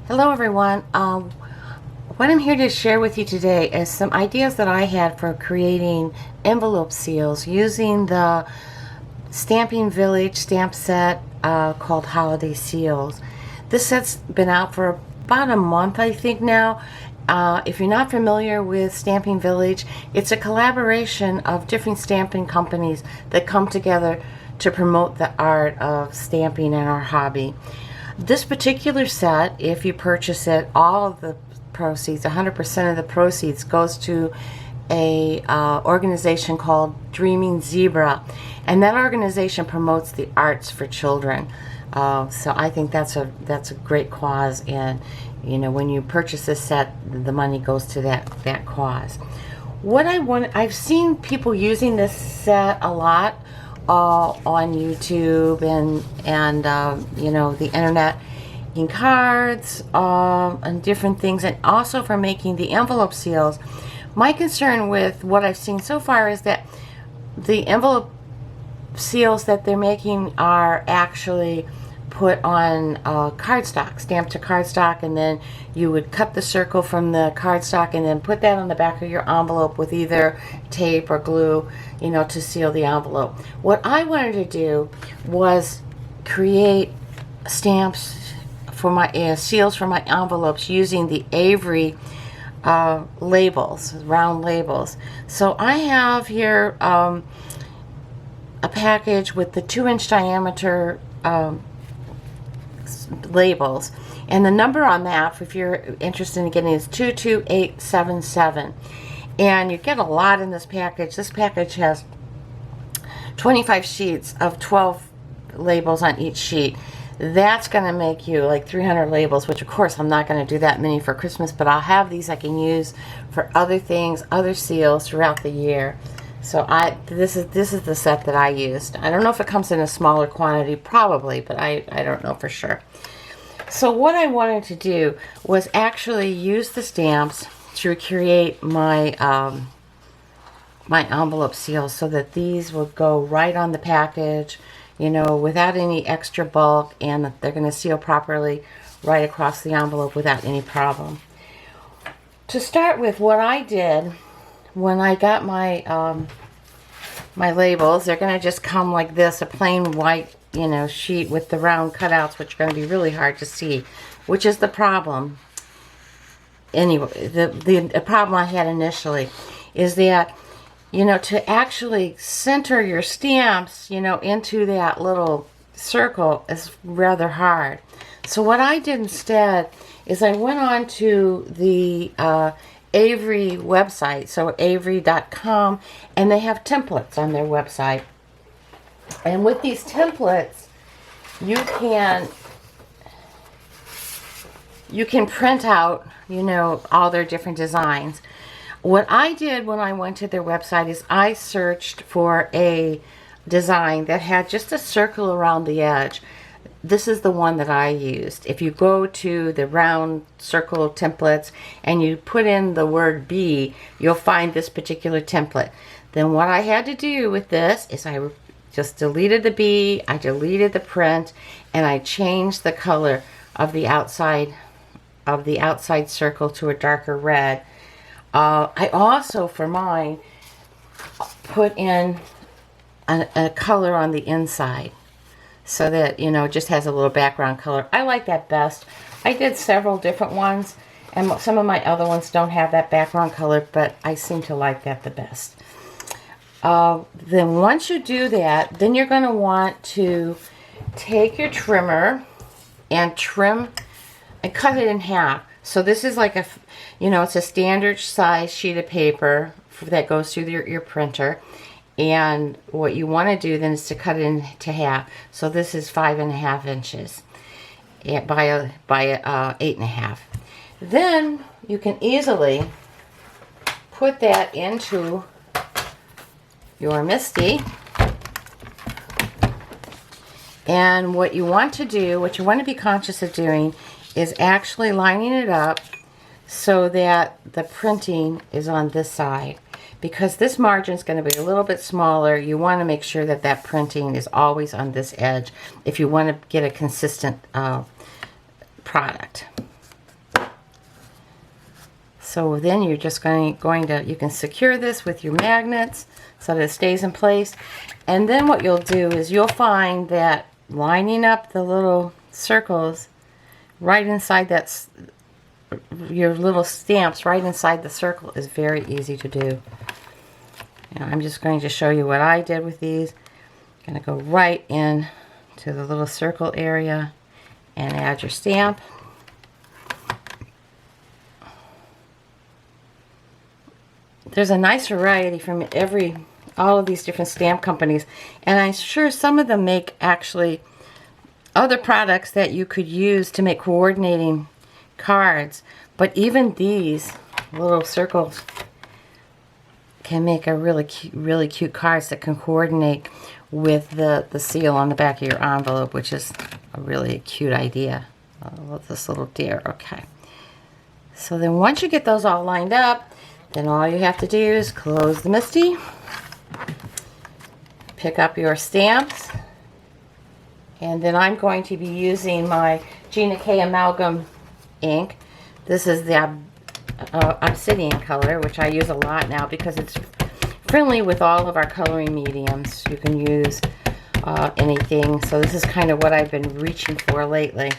Hello everyone. What I'm here to share with you today is some ideas that I had for creating envelope seals using the Stamping Village stamp set called Holiday Seals. This set's been out for about a month, I think now. If you're not familiar with Stamping Village, it's a collaboration of different stamping companies that come together to promote the art of stamping and our hobby. This particular set, if you purchase it, all of the proceeds, 100% of the proceeds, goes to a organization called Dreaming Zebra, and that organization promotes the arts for children. So I think that's a great cause, and when you purchase this set, the money goes to that cause. I've seen people using this set a lot on YouTube and the internet, in cards and different things, and also for making the envelope seals. My concern with what I've seen so far is that the envelope seals that they're making are actually put on cardstock, stamped to cardstock, and then you would cut the circle from the cardstock and then put that on the back of your envelope with either tape or glue, to seal the envelope. What I wanted to do was create stamps for my seals for my envelopes using the Avery labels, round labels. So I have here a package with the 2-inch diameter labels, and the number on that, if you're interested in getting, is 22877, and you get a lot in this package. This package has 25 sheets of 12 labels on each sheet. That's going to make you like 300 labels, which of course I'm not going to do that many for Christmas, but I'll have these I can use for other things, other seals throughout the year. So this is the set that I used. I don't know if it comes in a smaller quantity, probably, but I don't know for sure. So what I wanted to do was actually use the stamps to create my my envelope seals, so that these will go right on the package, without any extra bulk, and they're going to seal properly right across the envelope without any problem. To start with, what I did when I got my my labels, they're going to just come like this, a plain white sheet with the round cutouts, which are going to be really hard to see, which is the problem. Anyway, the problem I had initially is that to actually center your stamps into that little circle is rather hard. So what I did instead is I went on to the Avery website, so avery.com, and they have templates on their website. And with these templates, you can print out, all their different designs. What I did when I went to their website is I searched for a design that had just a circle around the edge. This is the one that I used. If you go to the round circle templates and you put in the word B, you'll find this particular template. Then what I had to do with this is I just deleted the B, I deleted the print, and I changed the color of the outside circle to a darker red. I also, for mine, put in a color on the inside, so that it just has a little background color. I like that best. I did several different ones, and some of my other ones don't have that background color, but I seem to like that the best. Then once you do that, then you're going to want to take your trimmer and trim and cut it in half. So this is like it's a standard size sheet of paper that goes through your printer. And what you want to do then is to cut it into half. So this is 5.5 inches by 8.5. Then you can easily put that into your MISTI. And what you want to be conscious of doing, is actually lining it up so that the printing is on this side. Because this margin is going to be a little bit smaller, you want to make sure that that printing is always on this edge if you want to get a consistent product. So then you're just going to, you can secure this with your magnets so that it stays in place. And then what you'll do is you'll find that lining up the little circles right inside that, your little stamps right inside the circle is very easy to do. And I'm just going to show you what I did with these. I'm going to go right in to the little circle area and add your stamp. There's a nice variety from all of these different stamp companies, and I'm sure some of them make actually other products that you could use to make coordinating cards, but even these little circles can make a really cute cards that can coordinate with the seal on the back of your envelope, which is a really cute idea. I love this little deer. Okay, so then once you get those all lined up, then all you have to do is close the MISTI, pick up your stamps, and then I'm going to be using my Gina K Amalgam ink. This is the obsidian color, which I use a lot now because it's friendly with all of our coloring mediums. You can use anything. So this is kind of what I've been reaching for lately,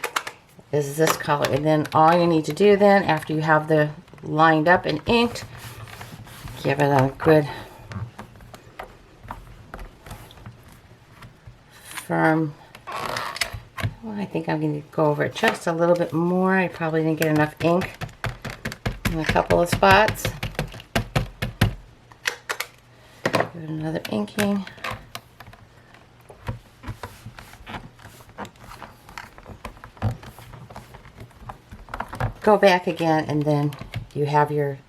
is this color. And then all you need to do then, after you have the lined up and inked, give it a good firm. Well, I think I'm going to go over it just a little bit more. I probably didn't get enough ink in a couple of spots. Give it another inking. Go back again, and then you have your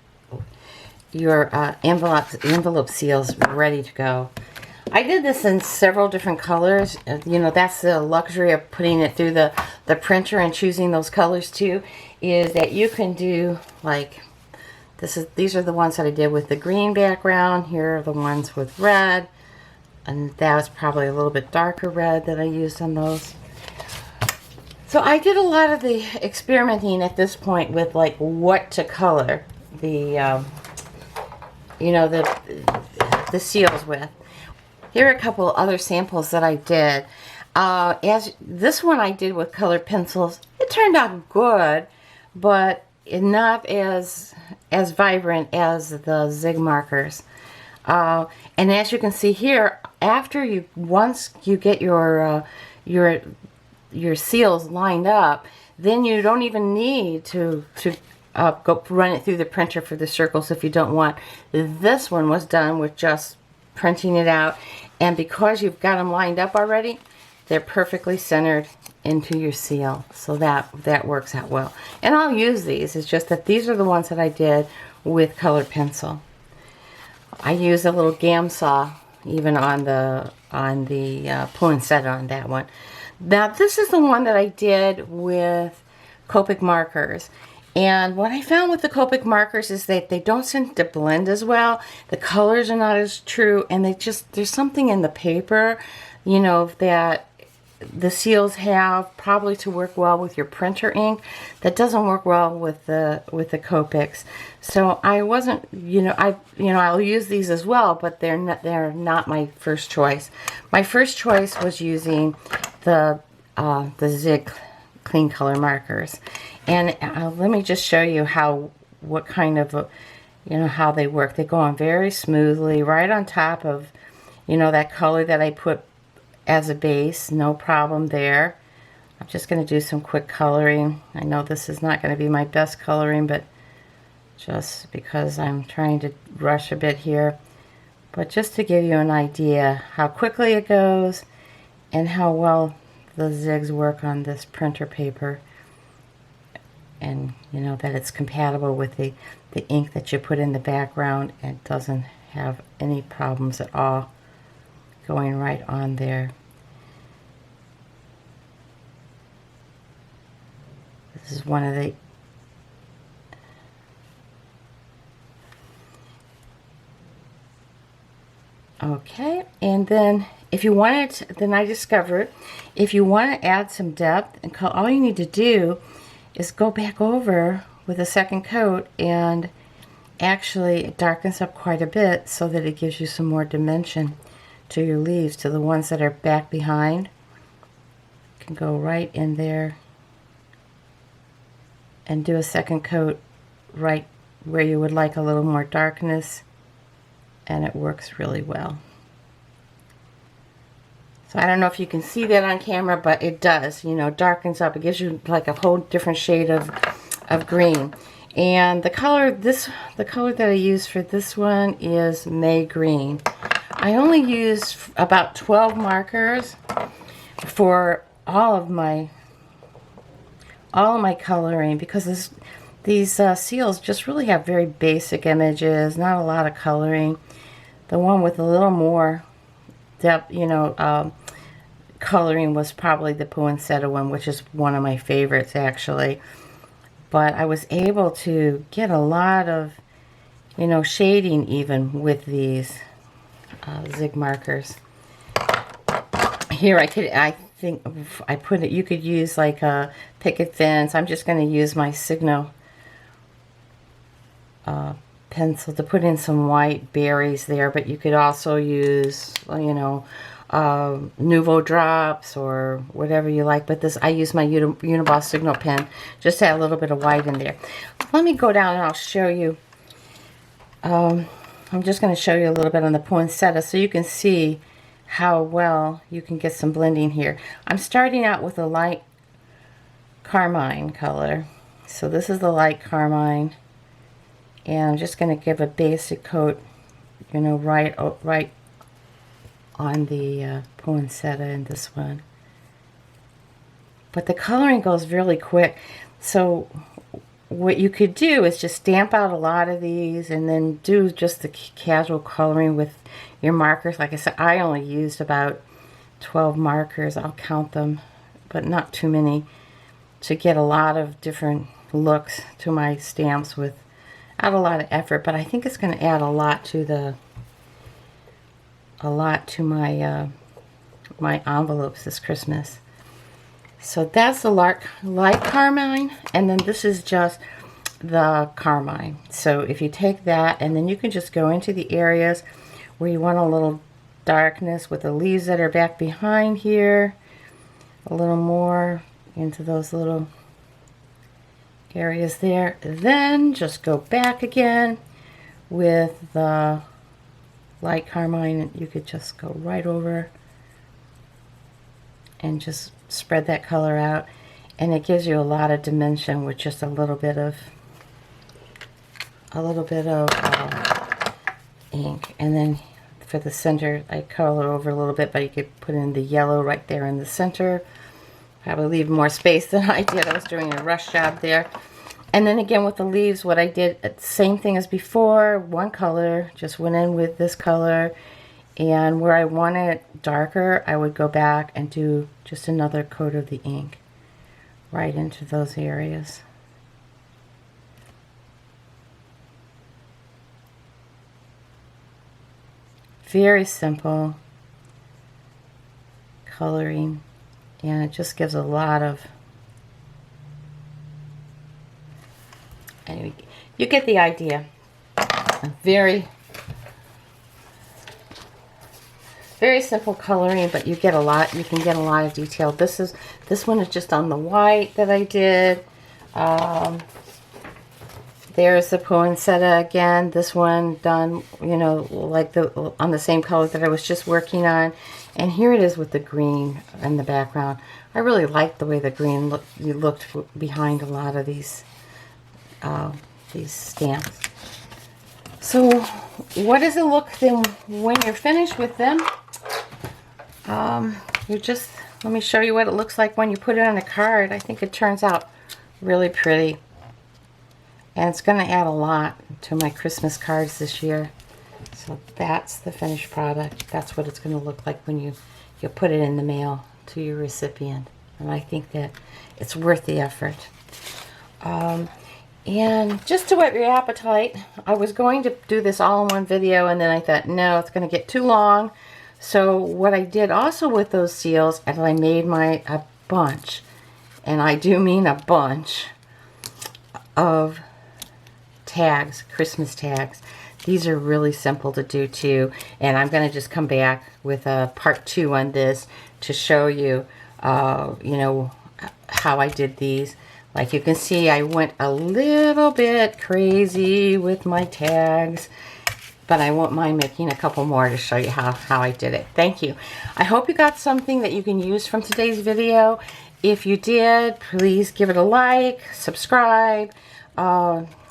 envelope seals ready to go. I did this in several different colors. You know, that's the luxury of putting it through the printer and choosing those colors too, is that you can do like these are the ones that I did with the green background. Here are the ones with red, and that was probably a little bit darker red that I used on those. So I did a lot of the experimenting at this point with like what to color the you know, the seals with. Here are a couple other samples that I did. As this one I did with colored pencils, it turned out good, but not as vibrant as the zig markers. And as you can see here, once you get your seals lined up, then you don't even need to go run it through the printer for the circles if you don't want. This one was done with just printing it out, and because you've got them lined up already, they're perfectly centered into your seal, so that works out well. And I'll use these. It's just that these are the ones that I did with colored pencil. I used a little gam saw even on the poinsettia on that one. Now this is the one that I did with Copic markers. And what I found with the Copic markers is that they don't seem to blend as well. The colors are not as true, and there's something in the paper, you know, that the seals have probably to work well with your printer ink that doesn't work well with the Copics. So I wasn't, I'll use these as well, but they're not my first choice. My first choice was using the Zig clean color markers. And let me just show you what kind of, how they work. They go on very smoothly right on top of, that color that I put as a base. No problem there. I'm just going to do some quick coloring. I know this is not going to be my best coloring, but just because I'm trying to rush a bit here. But just to give you an idea how quickly it goes and how well the zigs work on this printer paper. And that it's compatible with the ink that you put in the background, and doesn't have any problems at all going right on there. This is one of the okay, and then if you want it, then I discovered if you want to add some depth and color, all you need to do is go back over with a second coat and actually it darkens up quite a bit so that it gives you some more dimension to your leaves, to the ones that are back behind. You can go right in there and do a second coat right where you would like a little more darkness, and it works really well. So I don't know if you can see that on camera, but it does, you know, darkens up. It gives you like a whole different shade of green. And the color that I use for this one is May Green. I only use about 12 markers for all of my coloring, because these seals just really have very basic images, not a lot of coloring. The one with a little more depth, you know, coloring was probably the poinsettia one, which is one of my favorites actually. But I was able to get a lot of, you know, shading even with these zig markers. Here I think I put it, you could use like a picket fence. I'm just going to use my Signo pencil to put in some white berries there, but you could also use, you know, Nouveau drops or whatever you like. But this, I use my Uniball Signal pen just to add a little bit of white in there. Let me go down and I'll show you. I'm just going to show you a little bit on the poinsettia so you can see how well you can get some blending here. I'm starting out with a light carmine color. So this is the light carmine, and I'm just going to give a basic coat, you know, right on the poinsettia in this one. But the coloring goes really quick. So what you could do is just stamp out a lot of these and then do just the casual coloring with your markers. Like I said, I only used about 12 markers. I'll count them, but not too many, to get a lot of different looks to my stamps without a lot of effort. But I think it's going to add a lot to my my envelopes this Christmas. So that's the light carmine, and then this is just the carmine. So if you take that, and then you can just go into the areas where you want a little darkness with the leaves that are back behind here, a little more into those little areas there. Then just go back again with the light carmine, and you could just go right over and just spread that color out, and it gives you a lot of dimension with just a little bit of ink. And then for the center, I color over a little bit, but you could put in the yellow right there in the center. Probably leave more space than I did. I was doing a rush job there. And then again with the leaves, what I did, same thing as before, one color, just went in with this color, and where I want it darker, I would go back and do just another coat of the ink right into those areas. Very simple coloring, and it just gives a lot of, anyway, you get the idea. Very simple coloring, but you get a lot. You can get a lot of detail. This one is just on the white that I did. There's the poinsettia again. This one done, you know, like on the same color that I was just working on. And here it is with the green in the background. I really like the way the green looked behind a lot of these stamps. So what does it look then when you're finished with them? Let me show you what it looks like when you put it on a card. I think it turns out really pretty, and it's going to add a lot to my Christmas cards this year. So that's the finished product. That's what it's going to look like when you put it in the mail to your recipient, and I think that it's worth the effort. And just to whet your appetite, I was going to do this all in one video, and then I thought, no, it's going to get too long. So what I did also with those seals is I made a bunch, and I do mean a bunch, of tags, Christmas tags. These are really simple to do too, and I'm going to just come back with a part 2 on this to show you, you know, how I did these. Like you can see, I went a little bit crazy with my tags, but I won't mind making a couple more to show you how I did it. Thank you. I hope you got something that you can use from today's video. If you did, please give it a like, subscribe,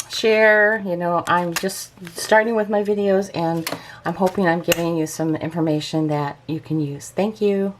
share. You know, I'm just starting with my videos, and I'm hoping I'm giving you some information that you can use. Thank you.